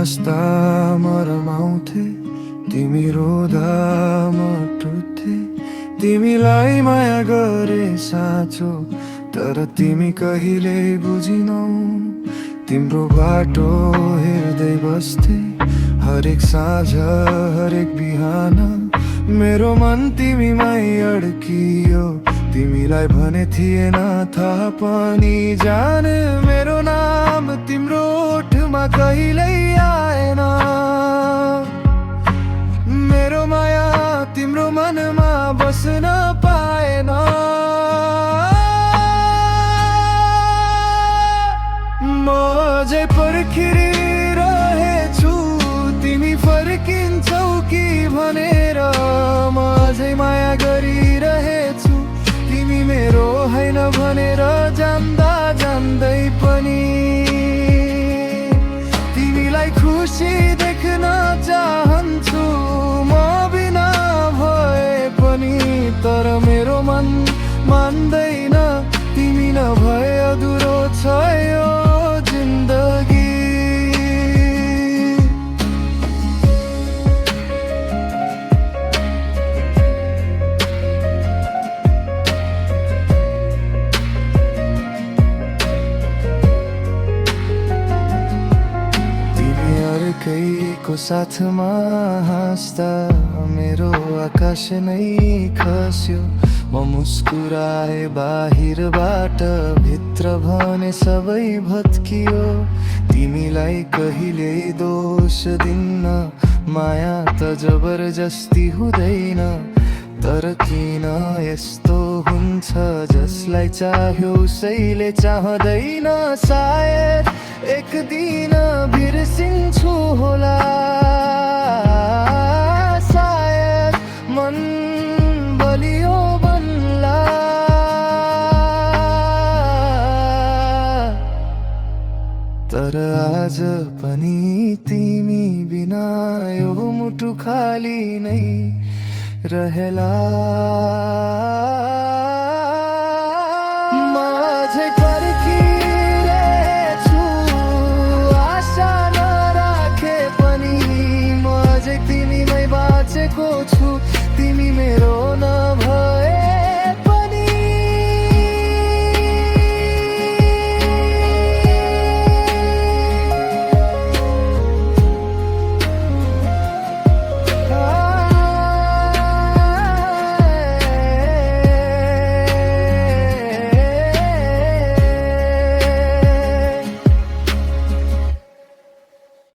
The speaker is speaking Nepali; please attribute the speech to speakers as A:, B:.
A: हाँस्दा म रमाउँथे, तिमी रोदा म टुट्थे। तिमीलाई माया गरे साँचो, तर तिमी कहिले बुझिनौ। तिम्रो बाटो हेर्दै बस्थे, हरेक साँझ हरेक बिहान। मेरो मन तिमीमै अड्कियो, तिमीलाई भने थिएन थाहा पनि। जान मेरो नाम तिम्रो ओठमा कहिल्यै आएन, मेरो माया तिम्रो मनमा बस्न पाएन। म अझै पर्खिरहेछु, तिमी फर्किन्छौ कि भनेर। म अझै माया गरिरहेछु, तिमी मेरो होइन भनेर। जान्दा जान्दै पनि तिमीलाई खुसी देख्न चाहन्छु, म बिना भए पनि। तर मेरो मन मान्दैन, तिमी नभए अधुरो छ यो जिन्दगी। अर्कैको साथमा हाँस्दा मेरो आकाश नै खस्यो। म मुस्कुराए बाहिरबाट, भित्र भने सबै भत्कियो। तिमीलाई कहिले दोष दिन्न, माया त जबरजस्ती हुँदैन। तर किन यस्तो हुन्छ, जसलाई चाह्यो उसैले चाहँदैन। सायद एक दिन बिर्सिन्छु होला, सायद मन बलियो बन्ला। तर आज पनि तिमी बिना यो मुटु खाली नै रहेला। म अझै पर्खिरहेछु, आशा नराखे पनि। म अझै तिमीमै बाँचेको छु, तिमी मेरो नभए